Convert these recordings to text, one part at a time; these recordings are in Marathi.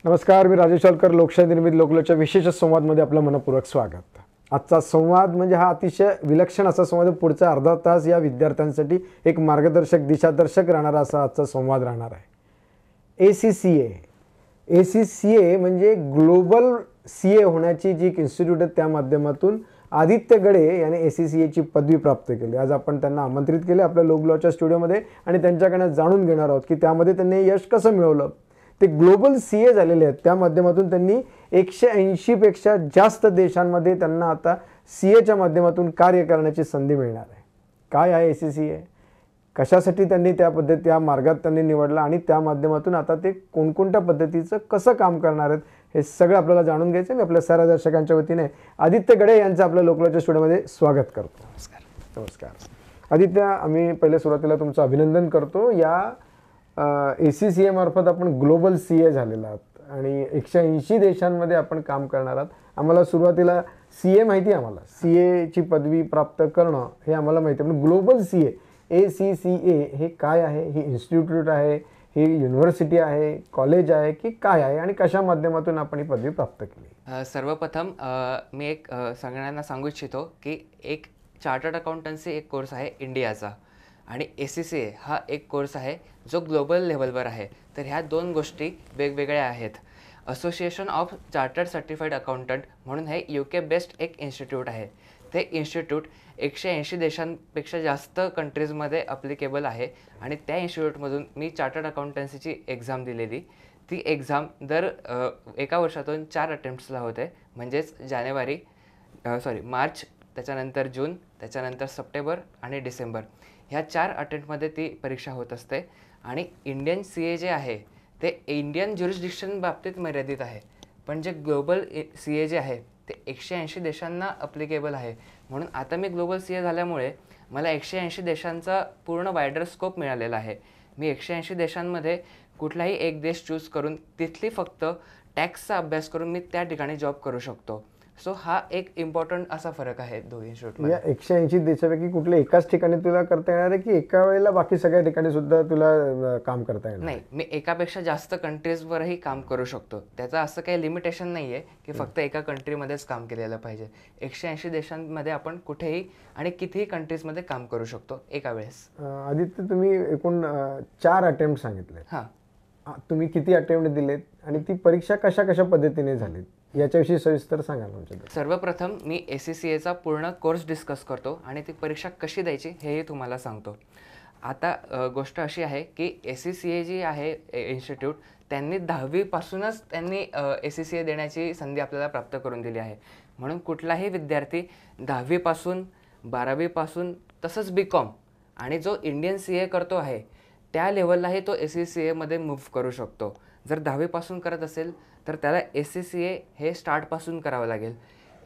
नमस्कार, मी राजेश वालकर. लोकशाही निर्मित लोकलोच्या विशेष संवादमध्ये आपलं मनपूर्वक स्वागत. आजचा संवाद म्हणजे हा अतिशय विलक्षण असा संवाद. पुढचा अर्धा तास या विद्यार्थ्यांसाठी एक मार्गदर्शक दिशादर्शक राहणारा असा आजचा संवाद राहणार आहे. ACCA म्हणजे ग्लोबल CA होण्याची जी एक इन्स्टिट्यूट आहे त्या माध्यमातून आदित्य गडे याने ACCAची पदवी प्राप्त केली. आज आपण त्यांना आमंत्रित केले आपल्या लोकलॉच्या स्टुडिओमध्ये आणि त्यांच्याकडनं जाणून घेणार आहोत की त्यामध्ये त्यांनी यश कसं मिळवलं. ते ग्लोबल CA झालेले आहेत. त्या माध्यमातून त्यांनी 180 पेक्षा जास्त देशांमध्ये त्यांना आता CAच्या माध्यमातून कार्य करण्याची संधी मिळणार आहे. काय आहे ACCA, कशासाठी त्यांनी त्या मार्गात त्यांनी निवडला आणि त्या माध्यमातून आता ते कोणकोणत्या पद्धतीचं कसं काम करणार आहेत हे सगळं आपल्याला जाणून घ्यायचं. मी आपल्या सर्व दर्शकांच्या वतीने आदित्य गडे यांचं आपल्या लोकलॉच्या स्टुडिओमध्ये स्वागत करतो. नमस्कार आदित्य. आम्ही पहिले सुरुवातीला तुमचं अभिनंदन करतो. या ACCA मार्फत आपण ग्लोबल CA झालेला आहात आणि 180 देशांमध्ये आपण काम करणार आहात. आम्हाला सुरुवातीला CA माहिती आहे, आम्हाला CAची पदवी प्राप्त करणं हे आम्हाला माहिती आहे, पण ग्लोबल CA ACCA हे काय आहे? ही इन्स्टिट्यूट आहे, ही युनिव्हर्सिटी आहे, कॉलेज आहे की काय आहे आणि कशा माध्यमातून आपण ही पदवी प्राप्त केली? सर्वप्रथम मी एक सगळ्यांना सांगू इच्छितो की एक चार्टर्ड अकाउंटन्सी एक कोर्स आहे इंडियाचा आणि ACCA हा एक कोर्स आहे जो ग्लोबल लेवलवर आहे. तर ह्या दोन गोष्टी वेगवेगळ्या आहेत. Association of chartered certified accountant म्हणून हे UK बेस्ड एक इन्स्टिट्यूट आहे. ते इन्स्टिट्यूट 180 देशांपेक्षा जास्त कंट्रीजमध्ये अप्लिकेबल आहे आणि त्या इन्स्टिट्यूटमधून मी चार्टर्ड अकाउंटन्सीची एक्झाम दिलेली. ती एक्झाम एका वर्षातून 4 अटेम्प्ट्सला होते. म्हणजेच मार्च, त्याच्यानंतर जून, त्याच्यानंतर सप्टेंबर आणि डिसेंबर ह्या 4 अटेम्प्टमध्ये ती परीक्षा होत असते. आणि इंडियन CA जे आहे ते इंडियन ज्युरिस्डिक्शन बाबतीत मर्यादित आहे, पण जे ग्लोबल CA जे आहे ते 180 देशांना अप्लिकेबल आहे. म्हणून आता मी ग्लोबल CA झाल्यामुळे मला 180 देशांचा पूर्ण वायडर स्कोप मिळालेला आहे. मी 180 देशांमध्ये कुठलाही एक देश चूज करून तिथली फक्त टॅक्सचा अभ्यास करून मी त्या ठिकाणी जॉब करू शकतो. सो हा एक इम्पॉर्टंट असा फरक आहे दोन्ही इन्स्टिट्यूटमध्ये. या 180 देशापैकी कुठल्या एकाच ठिकाणी तुला करता येणार आहे की एका वेळेला बाकी सगळ्या ठिकाणी सुद्धा तुला काम करता येणार? नाही, मी एकापेक्षा जास्त कंट्रीजवरही काम करू शकतो. त्याचं असं काही लिमिटेशन नाही आहे की फक्त एका कंट्रीमध्येच काम केलेलं पाहिजे. 180 देशांमध्ये आपण कुठेही आणि कितीही कंट्रीजमध्ये काम करू शकतो एका वेळेस. आदित्य, तुम्ही एकूण 4 अटेम्प्ट सांगितले. तुम्ही किती अटेम्प्ट दिलेत आणि ती परीक्षा कशा कशा पद्धतीने झालीत याच्याविषयी सविस्तर सांगा आमच्याकडे. सर्वप्रथम मी ACCAचा पूर्ण कोर्स डिस्कस करतो आणि ती परीक्षा कशी द्यायची हेही तुम्हाला सांगतो. आता गोष्ट अशी आहे की ACCA जी आहे इन्स्टिट्यूट, त्यांनी 10वीपासूनच त्यांनी ACCA देण्याची संधी आपल्याला प्राप्त करून दिली आहे. म्हणून कुठलाही विद्यार्थी 10वीपासून 12वीपासून तसंच BCom आणि जो इंडियन CA करतो आहे त्या लेवललाही तो ACCAमध्ये मूव्ह करू शकतो. जर 10वीपासून करत असेल तर त्याला ACCA हे स्टार्टपासून करावं लागेल.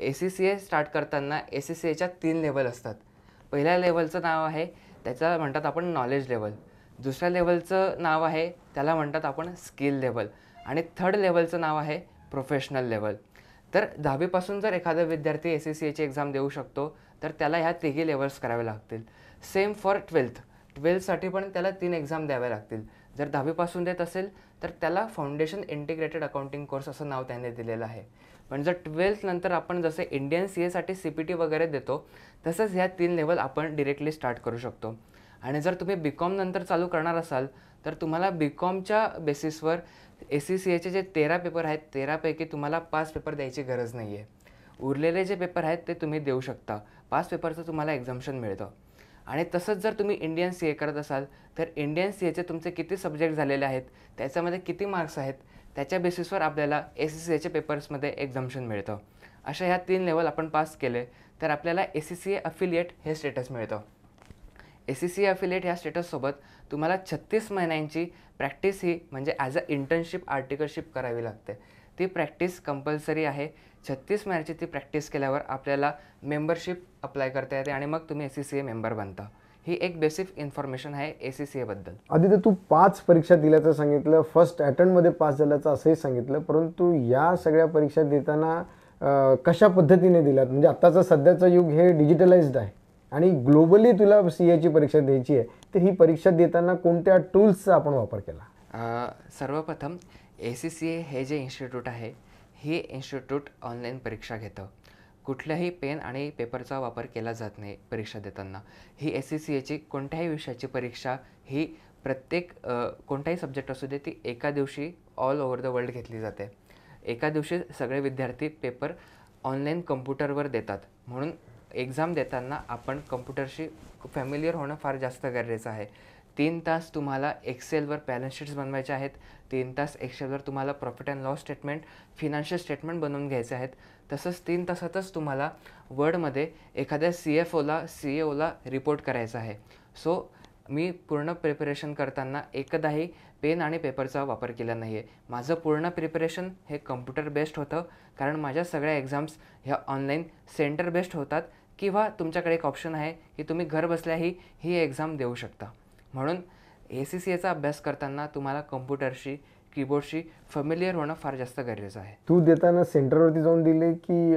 ACCA स्टार्ट करताना ACCAच्या 3 लेवल असतात. पहिल्या लेवलचं नाव आहे त्याचा म्हणतात आपण नॉलेज लेवल. दुसऱ्या लेवलचं नाव आहे त्याला म्हणतात आपण स्किल लेवल आणि थर्ड लेवलचं नाव आहे प्रोफेशनल लेवल. तर 10वीपासून जर एखादा विद्यार्थी ACCAची एक्झाम देऊ शकतो तर त्याला ह्या 3 लेवल्स करावे लागतील. सेम फॉर 12th पण त्याला 3 एक्झाम द्याव्या लागतील. जर 10वीपासून देत असेल तर त्याला फाउंडेशन इंटिग्रेटेड अकाउंटिंग कोर्स असं नाव त्याने दिलेलं आहे. पण जर 12th नंतर आपण जसे इंडियन CAसाठी CPT वगैरे देतो तसंच ह्या 3 लेवल आपण डिरेक्टली स्टार्ट करू शकतो. आणि जर तुम्ही BCom नंतर चालू करणार असाल तर तुम्हाला BComच्या बेसिसवर ACCAचे जे 13 पेपर आहेत 13पैकी तुम्हाला 5 पेपर द्यायची गरज नाही आहे. उरलेले जे पेपर आहेत ते तुम्ही देऊ शकता. 5 पेपरचं तुम्हाला एक्झाम्शन मिळतं. आणि तसंच जर तुम्ही इंडियन CA करत असाल तर इंडियन CAचे तुमचे किती सब्जेक्ट झालेले आहेत, त्याच्यामध्ये किती मार्क्स आहेत, त्याच्या बेसिसवर आपल्याला ACCAचे पेपर्समध्ये एक्झाम्शन मिळतं. अशा ह्या 3 लेवल आपण पास केले तर आपल्याला ACCA अफिलिएट हे स्टेटस मिळतं. ACCA अफिलिएट ह्या स्टेटससोबत तुम्हाला 36 महिन्यांची प्रॅक्टिस ही म्हणजे ॲज अ इंटर्नशिप आर्टिकलशिप करावी लागते. ती प्रॅक्टिस कंपल्सरी आहे. 36 महिन्याची ती प्रॅक्टिस केल्यावर आपल्याला मेंबरशिप अप्लाय करता येते आणि मग तुम्ही ACCA मेंबर बनता. ही एक बेसिक इन्फॉर्मेशन आहे ACCAबद्दल. आदित्य, तू 5 परीक्षा दिल्याचं सांगितलं, फर्स्ट अटेम्प्टमध्ये पास झाल्याचं असंही सांगितलं, परंतु या सगळ्या परीक्षा देताना कशा पद्धतीने दिल्यात? म्हणजे आत्ताचं सध्याचं युग हे डिजिटलाइज्ड आहे आणि ग्लोबली तुला CAची परीक्षा द्यायची आहे, तर ही परीक्षा देताना कोणत्या टूल्सचा आपण वापर केला? सर्वप्रथम ACCA हे जे इन्स्टिट्यूट आहे, हे इन्स्टिट्यूट ऑनलाईन परीक्षा घेतं. कुठल्याही पेन आणि पेपरचा वापर केला जात नाही परीक्षा देताना. ही ACCAची कोणत्याही विषयाची परीक्षा ही प्रत्येक कोणताही सब्जेक्ट असू दे, ती एका दिवशी ऑल ओव्हर द वर्ल्ड घेतली जाते. एका दिवशी सगळे विद्यार्थी पेपर ऑनलाईन कम्प्युटरवर देतात. म्हणून एक्झाम देताना आपण कम्प्युटरशी फॅमिलियर होणं फार जास्त गरजेचं आहे. 3 तास तुम्हाला एक्सेलवर बॅलन्स शीट्स बनवायचे आहेत. 3 तास एक्सेलवर तुम्हाला profit and loss statement, financial statement बनवून घ्यायचे आहेत. तसंच 3 तासातच तुम्हाला वर्डमध्ये एखाद्या CFOला, CAOला रिपोर्ट करायचा आहे. सो मी पूर्ण प्रिपरेशन करताना एकदाही पेन आणि पेपरचा वापर केला नाही आहे. माझं पूर्ण प्रिपरेशन हे कम्प्युटर बेस्ड होतं, कारण माझ्या सगळ्या एक्झाम्स ह्या ऑनलाईन सेंटर बेस्ड होतात. किंवा तुमच्याकडे एक ऑप्शन आहे की तुम्ही घर बसल्याही ही एक्झाम देऊ शकता. म्हणून ACCAचा अभ्यास करताना तुम्हाला कम्प्युटरशी, कीबोर्डशी फॅमिलियर होणं फार जास्त गरजेचं आहे. तू देताना सेंटरवरती जाऊन दिले की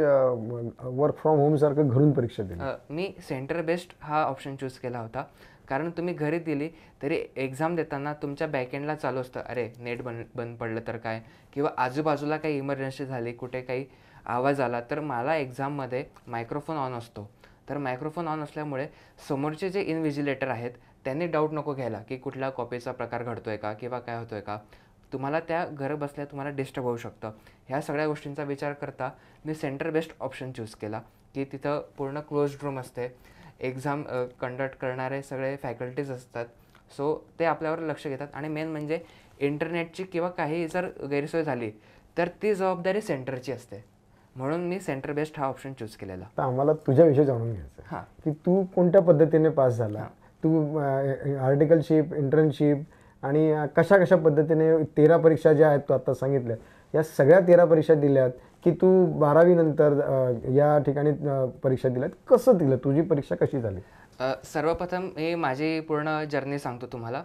वर्क फ्रॉम होम सारखं घरून परीक्षा दिली? मी सेंटर बेस्ड हा ऑप्शन चूज केला होता, कारण तुम्ही घरी दिली तरी एक्झाम देताना तुमच्या बॅकएंडला चालू असतं, अरे नेट बंद पडलं तर काय, किंवा आजूबाजूला काही इमर्जन्सी झाली, कुठे काही आवाज आला तर मला एक्झाममध्ये मायक्रोफोन ऑन असतो. तर मायक्रोफोन ऑन असल्यामुळे समोरचे जे इनव्हिजिलेटर आहेत त्यांनी डाऊट नको घ्यायला की कुठला कॉपीचा प्रकार घडतो आहे का किंवा काय होतो आहे का. तुम्हाला त्या घर बसल्या तुम्हाला डिस्टर्ब होऊ शकतं. ह्या सगळ्या गोष्टींचा विचार करता मी सेंटर बेस्ड ऑप्शन चूज केला की तिथं पूर्ण क्लोज्ड रूम असते, एक्झाम कंडक्ट करणारे सगळे फॅकल्टीज असतात. सो ते आपल्यावर लक्ष घेतात. आणि मेन म्हणजे इंटरनेटची किंवा काही जर गैरसोय झाली तर ती जबाबदारी सेंटरची असते. म्हणून मी सेंटर बेस्ड हा ऑप्शन चूज केलेला. तर आम्हाला तुझ्याविषयी जाणून घ्यायचं आहे की तू कोणत्या पद्धतीने पास झाला, तू आर्टिकलशिप, इंटर्नशिप आणि कशा कशा पद्धतीने 13 परीक्षा ज्या आहेत तू आता सांगितल्या, या सगळ्या 13 परीक्षा दिल्यात की तू 12वी नंतर या ठिकाणी परीक्षा दिल्यात, कसं दिलं, तुझी परीक्षा कशी झाली? सर्वप्रथम मी माझी पूर्ण जर्नी सांगतो तुम्हाला.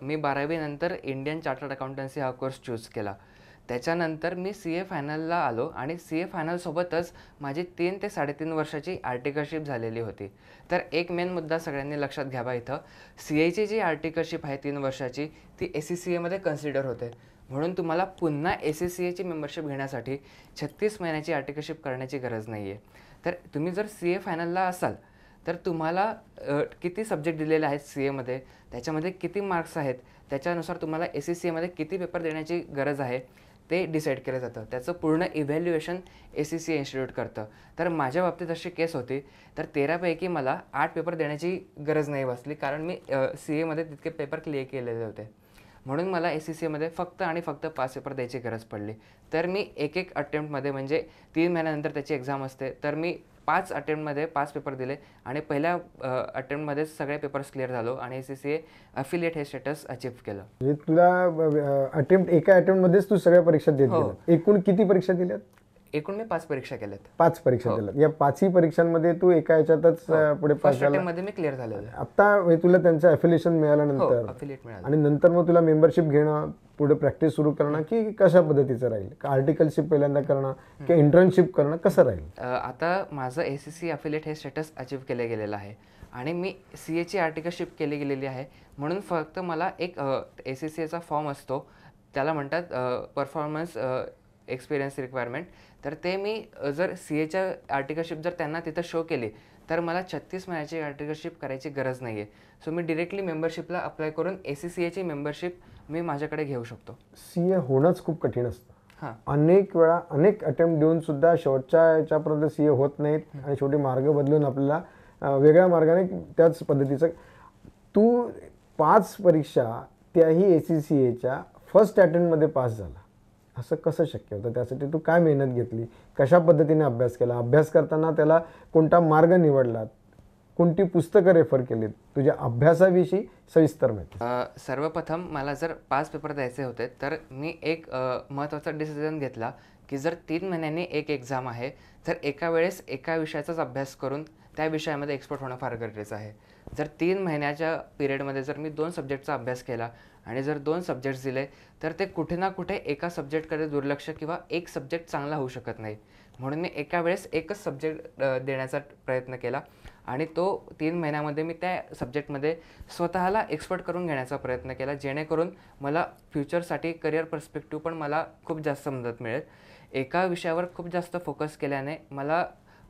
मी 12वी नंतर इंडियन चार्टर्ड अकाउंटन्सी हा कोर्स चूज केला. त्याच्यानंतर मी CA फायनलला आलो आणि CA फायनलसोबतच माझी 3 ते 3.5 वर्षाची आर्टिकलशिप झालेली होती. तर एक मेन मुद्दा सगळ्यांनी लक्षात घ्यावा इथं, CAची जी आर्टिकलशिप आहे 3 वर्षाची ती ACCAमध्ये कन्सिडर होते. म्हणून तुम्हाला पुन्हा ACCAची मेंबरशिप घेण्यासाठी 36 महिन्याची आर्टिकलशिप करण्याची गरज नाही आहे. तर तुम्ही जर CA फायनलला असाल तर तुम्हाला किती सब्जेक्ट दिलेले आहेत CAमध्ये, त्याच्यामध्ये किती मार्क्स आहेत, त्याच्यानुसार तुम्हाला ACCAमध्ये किती पेपर देण्याची गरज आहे ते डिसाईड केलं जातं. त्याचं पूर्ण इव्हॅल्युएशन ACCA इन्स्टिट्यूट करतं. तर माझ्या बाबतीत अशी केस होती, तर 13 पैकी मला 8 पेपर देण्याची गरज नाही बसली, कारण मी CAमध्ये तितके पेपर क्लिअर केलेले होते. म्हणून मला ACCAमध्ये फक्त आणि फक्त 5 पेपर द्यायची गरज पडली. तर मी एक अटेम्प्टमध्ये, म्हणजे 3 महिन्यानंतर त्याची एक्झाम असते, तर मी 5 अटेम्प्टमध्ये 5 पेपर दिले आणि पहिल्या अटेम्प्टमध्येच सगळे पेपर्स क्लिअर झालो आणि ACCA अफिलिएट हे स्टेटस अचीव्ह केलं. म्हणजे तुला एका अटेम्प्टमध्येच तू सगळ्या परीक्षा देत गेला. एकूण किती परीक्षा दिल्यात? एकूण मी 5 परीक्षा केल्यात. 5 परीक्षा दिल्यात. या 5ही परीक्षांमध्ये तू एका याच्यातच पुढे पास फर्स्ट झाला. अटेम्प्टमध्ये मी क्लिअर झालेलो आहे. आता तुला त्यांचं अफिलिएशन मिळाल्यानंतर अफिलिएट मिळालं आणि नंतर मग तुला मेंबरशिप घेणं, पुढे प्रॅक्टिस सुरू करणं की कशा पद्धतीचं राहील? आर्टिकलशिप पहिल्यांदा करणं की इंटर्नशिप करणं, कसं राहील? आता माझं ACCA अफिलिएट हे स्टेटस अचीव्ह केलं गेलेलं आहे आणि मी CAची आर्टिकलशिप केली गेलेली आहे. म्हणून फक्त मला एक ACCAचा फॉर्म असतो, त्याला म्हणतात परफॉर्मन्स एक्सपिरियन्स रिक्वायरमेंट. तर ते मी जर CAच्या आर्टिकलशिप जर त्यांना तिथं शो केली तर मला 36 महिन्याची आर्टिकलशिप करायची गरज नाही आहे. सो मी डिरेक्टली मेंबरशिपला अप्लाय करून ACCAची मेंबरशिप मी माझ्याकडे घेऊ शकतो. CA होणंच खूप कठीण असतं. हां, अनेक वेळा अनेक अटेम्प्ट देऊन सुद्धा शेवटच्या याच्यापर्यंत CA होत नाहीत आणि शेवटी मार्ग बदलून आपल्याला वेगळ्या मार्गाने त्याच पद्धतीचं. तू 5 परीक्षा त्याही ACCAच्या फर्स्ट अटेम्प्टमध्ये पास झाला, असं कसं शक्य होतं? त्यासाठी तू काय मेहनत घेतली, कशा पद्धतीने अभ्यास केला, अभ्यास करताना त्याला कोणता मार्ग निवडला, कोणती पुस्तकं रेफर केलीत, तुझ्या अभ्यासाविषयी सविस्तर माहिती. सर्वप्रथम मला जर 5 पेपर द्यायचे होते तर मी एक महत्त्वाचा डिसिजन घेतला की जर 3 महिन्यांनी एक एक्झाम आहे, तर एका वेळेस एका विषयाचाच अभ्यास करून त्या विषयामध्ये एक्सपर्ट होणं फार गरजेचं आहे. जर 3 महिन्याच्या पिरियडमध्ये जर मी 2 सब्जेक्टचा अभ्यास केला आणि जर 2 सब्जेक्ट्स दिले तर ते कुठे ना कुठे एका सब्जेक्टकडे दुर्लक्ष किंवा एक सब्जेक्ट चांगला होऊ शकत नाही. म्हणून मी एका वेळेस एकच सब्जेक्ट देण्याचा प्रयत्न केला आणि तो 3 महिन्यामध्ये मी त्या सब्जेक्टमध्ये स्वतःला एक्सपर्ट करून घेण्याचा प्रयत्न केला, जेणेकरून मला फ्युचरसाठी करिअर पर्स्पेक्टिव्ह पण मला खूप जास्त मदत मिळेल. एका विषयावर खूप जास्त फोकस केल्याने मला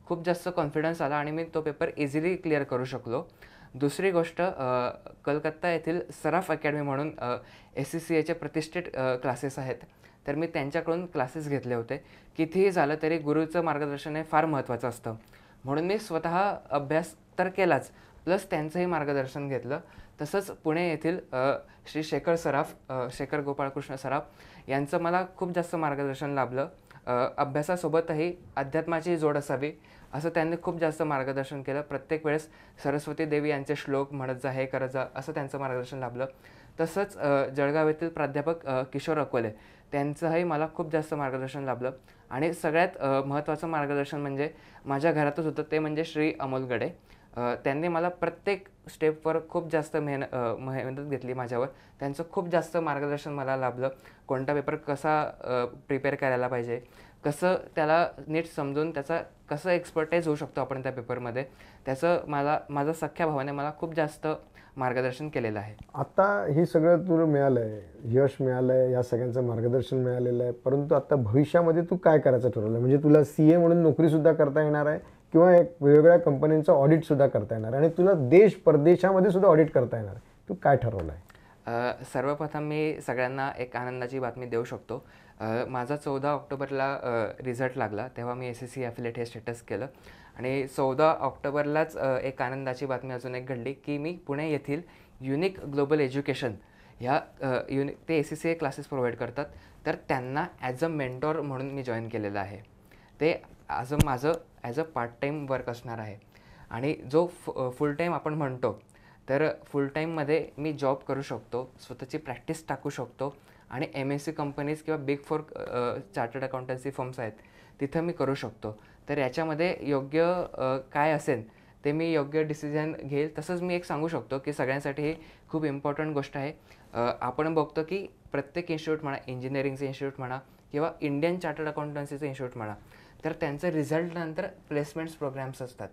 खूप जास्त कॉन्फिडन्स आला आणि मी तो पेपर इझिली क्लिअर करू शकलो. दुसरी गोष्ट, कलकत्ता येथील सराफ अकॅडमी म्हणून SCCAचे प्रतिष्ठित क्लासेस आहेत. तर मी त्यांच्याकडून क्लासेस घेतले होते. कितीही झालं तरी गुरुचं मार्गदर्शन हे फार महत्त्वाचं असतं. म्हणून मी स्वतः अभ्यास तर केलाच, प्लस त्यांचंही मार्गदर्शन घेतलं. तसंच पुणे येथील श्री शेखर गोपाळकृष्ण सराफ यांचं मला खूप जास्त मार्गदर्शन लाभलं. अभ्यासासोबतही अध्यात्माची जोड असावी असं त्यांनी खूप जास्त मार्गदर्शन केलं. प्रत्येक वेळेस सरस्वती देवी यांचे श्लोक म्हणत जा, हे करत जा, असं त्यांचं मार्गदर्शन लाभलं. तसंच जळगाव येथील प्राध्यापक किशोर अकोले त्यांचंही मला खूप जास्त मार्गदर्शन लाभलं. आणि सगळ्यात महत्त्वाचं मार्गदर्शन म्हणजे माझ्या घरातच होतं, ते म्हणजे श्री अमोल गडे. त्यांनी मला प्रत्येक स्टेपवर खूप जास्त मेहनत घेतली माझ्यावर. त्यांचं खूप जास्त मार्गदर्शन मला लाभलं. कोणता पेपर कसा प्रिपेअर करायला पाहिजे, कसं त्याला नीट समजून त्याचा कसं एक्सपर्टाईज होऊ शकतो आपण त्या पेपरमध्ये, त्याचं माझ्या सख्ख्या भावाने मला खूप जास्त मार्गदर्शन केलेलं आहे. आता हे सगळं तुला मिळालं आहे, यश मिळालं आहे, या सगळ्यांचं मार्गदर्शन मिळालेलं आहे, परंतु आता भविष्यामध्ये तू काय करायचं ठरवलं? म्हणजे तुला CA म्हणून नोकरीसुद्धा करता येणार आहे किंवा एक वेगवेगळ्या कंपन्यांचं ऑडिटसुद्धा करता येणार आहे आणि तुला देश परदेशामध्ये सुद्धा ऑडिट करता येणार आहे. तू काय ठरवलं आहे? सर्वप्रथम मी सगळ्यांना एक आनंदाची बातमी देऊ शकतो. माझा 14 ऑक्टोबरला रिझल्ट लागला. तेव्हा मी SSC ॲफिलेट हे स्टेटस केलं आणि 14 ऑक्टोबरलाच एक आनंदाची बातमी अजून एक घडली की मी पुणे येथील युनिक ग्लोबल एज्युकेशन ह्या ते SCCA क्लासेस प्रोव्हाइड करतात. तर त्यांना ॲज अ मेंटॉर म्हणून मी जॉईन केलेलं आहे. ते माझं as a part time work असणार आहे. आणि जो फुल टाईम आपण म्हणतो, तर फुल टाईममध्ये मी जॉब करू शकतो, स्वतःची प्रॅक्टिस टाकू शकतो आणि MNC कंपनीज किंवा बिग 4 चार्टर्ड अकाउंटन्सी फर्म्स आहेत, तिथं मी करू शकतो. तर याच्यामध्ये योग्य काय असेल ते मी योग्य डिसिजन घेईल. तसंच मी एक सांगू शकतो की सगळ्यांसाठी ही खूप इम्पॉर्टंट गोष्ट आहे. आपण बघतो की प्रत्येक इन्स्टिट्यूट म्हणा, इंजिनिअरिंगचं इन्स्टिट्यूट म्हणा किंवा इंडियन चार्टर्ड अकाउंटन्सीचं इन्स्टिट्यूट म्हणा, तर त्यांचं रिझल्टनंतर प्लेसमेंट्स प्रोग्राम्स असतात.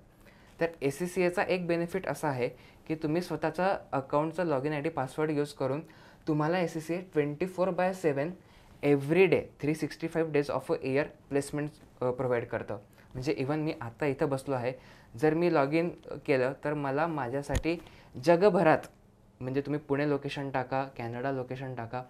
तर SCCAचा एक बेनिफिट असा आहे की तुम्ही स्वतःचा अकाउंटचा लॉगिन ID पासवर्ड यूज करून तुम्हाला SCCA 24/7 every day 365 days of a year placements provide करतं. म्हणजे इवन मी आत्ता इथं बसलो आहे, जर मी लॉग इन केलं तर मला माझ्यासाठी जगभरात, म्हणजे तुम्ही पुणे लोकेशन टाका, कॅनडा लोकेशन टाका,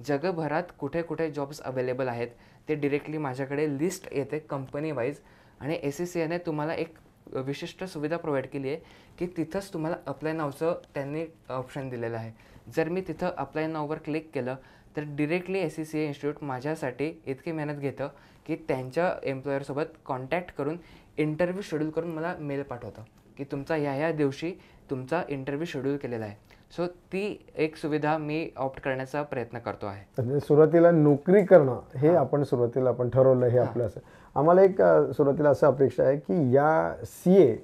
जगभरात कुठे कुठे जॉब्स अवेलेबल आहेत ते डिरेक्टली माझ्याकडे लिस्ट येते कंपनी वाईज. आणि SCCAने तुम्हाला एक विशिष्ट सुविधा प्रोव्हाइड केली आहे की तिथंच तुम्हाला अप्लाय नावचं त्यांनी ऑप्शन दिलेलं आहे. जर मी तिथं अप्लाय नाववर क्लिक केलं तर डिरेक्टली SCCA इन्स्टिट्यूट माझ्यासाठी इतकी मेहनत घेतं की त्यांच्या एम्प्लॉयरसोबत कॉन्टॅक्ट करून इंटरव्ह्यू शेड्यूल करून मला मेल पाठवतं की तुमचा ह्या दिवशी तुमचा इंटरव्ह्यू शेड्यूल केलेला आहे. सो ती एक सुविधा मी ऑप्ट करण्याचा प्रयत्न करतो आहे. म्हणजे सुरुवातीला नोकरी करणं हे आपण ठरवलं हे आपलं असं. आम्हाला एक सुरुवातीला असं अपेक्षा आहे की या CA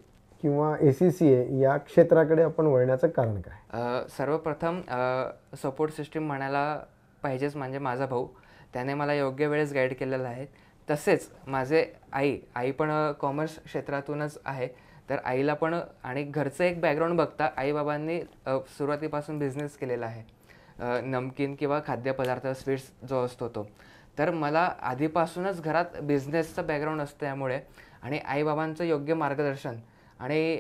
किंवा SCCA या क्षेत्राकडे आपण वळण्याचं कारण काय? सर्वप्रथम सपोर्ट सिस्टीम म्हणायला पाहिजेच, म्हणजे माझा भाऊ, त्याने मला योग्य वेळेस गाईड केलेलं आहे. तसेच माझे आई पण कॉमर्स क्षेत्रातूनच आहे. तर आईला पण आणि घरचं एक बॅकग्राऊंड बघता आईबाबांनी सुरुवातीपासून बिझनेस केलेला आहे, नमकीन किंवा खाद्यपदार्थ, स्वीट्स जो असतो तो. तर मला आधीपासूनच घरात बिझनेसचं बॅकग्राऊंड असल्यामुळे आणि आईबाबांचं योग्य मार्गदर्शन आणि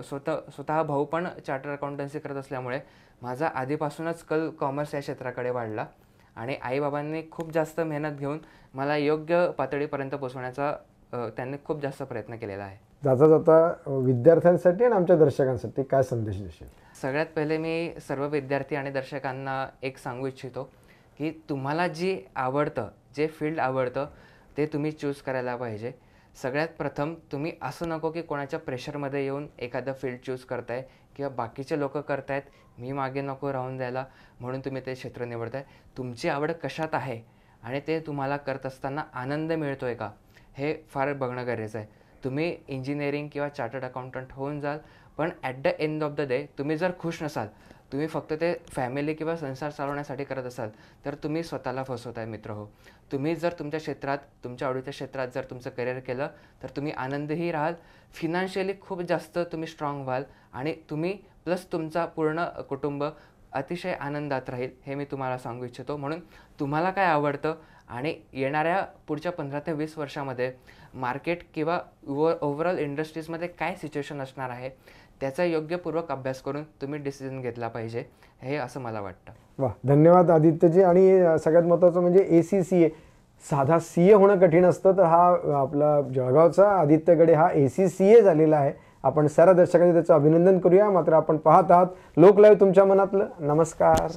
स्वतः भाऊ पण चार्टर्ड अकाउंटन्सी करत असल्यामुळे माझा आधीपासूनच कल कॉमर्स या क्षेत्राकडे वाढला. आणि आईबाबांनी खूप जास्त मेहनत घेऊन मला योग्य पातळीपर्यंत पोचवण्याचा त्यांनी खूप जास्त प्रयत्न केलेला आहे. जाता जाता विद्यार्थ्यांसाठी आणि आमच्या दर्शकांसाठी काय संदेश देशील? सगळ्यात पहिले मी सर्व विद्यार्थी आणि दर्शकांना एक सांगू इच्छितो की तुम्हाला जे आवडतं, जे फील्ड आवडतं ते तुम्ही चूज करायला पाहिजे. सगळ्यात प्रथम तुम्ही असं नको की कोणाच्या प्रेशरमध्ये येऊन एखादं फील्ड चूज करताय किंवा बाकीचे लोक करतायत, मी मागे नको राहून जायला म्हणून तुम्ही ते क्षेत्र निवडताय. तुमची आवड कशात आहे आणि ते तुम्हाला करत असताना आनंद मिळतो आहे का, हे फार बघणं गरजेचं आहे. तुम्ही इंजिनिअरिंग किंवा चार्टर्ड अकाउंटंट होऊन जाल पण at the end of the day तुम्ही जर खुश नसाल, तुम्ही फक्त ते फॅमिली किंवा संसार चालवण्यासाठी करत असाल, तर तुम्ही स्वतःला फसवताय मित्र हो. तुम्ही जर तुमच्या क्षेत्रात, तुमच्या आवडीच्या क्षेत्रात जर तुमचं करिअर केलं, तर तुम्ही आनंदही राहाल, फिनान्शियली खूप जास्त तुम्ही स्ट्रॉंग व्हाल आणि तुम्ही प्लस तुमचा पूर्ण कुटुंब अतिशय आनंदात राहील, हे मी तुम्हाला सांगू इच्छितो. म्हणून तुम्हाला काय आवडतं आणि येणाऱ्या पुढच्या 15 ते 20 वर्षामध्ये मार्केट किंवा ओव्हरऑल इंडस्ट्रीजमध्ये काय सिच्युएशन असणार आहे, त्याचा योग्यपूर्वक अभ्यास करून तुम्ही डिसिजन घेतला पाहिजे, हे असं मला वाटतं. वा, धन्यवाद आदित्यजी. आणि सगळ्यात महत्त्वाचं म्हणजे ACCA, साधा CA होणं कठीण असतं, तर हा आपला जळगावचा आदित्य गडे हा ACCA झालेला आहे. आपण सर्व दर्शकांनी त्याचं अभिनंदन करूया. मात्र आपण पाहत आहात लोक लाईव्ह तुमच्या मनातलं. नमस्कार.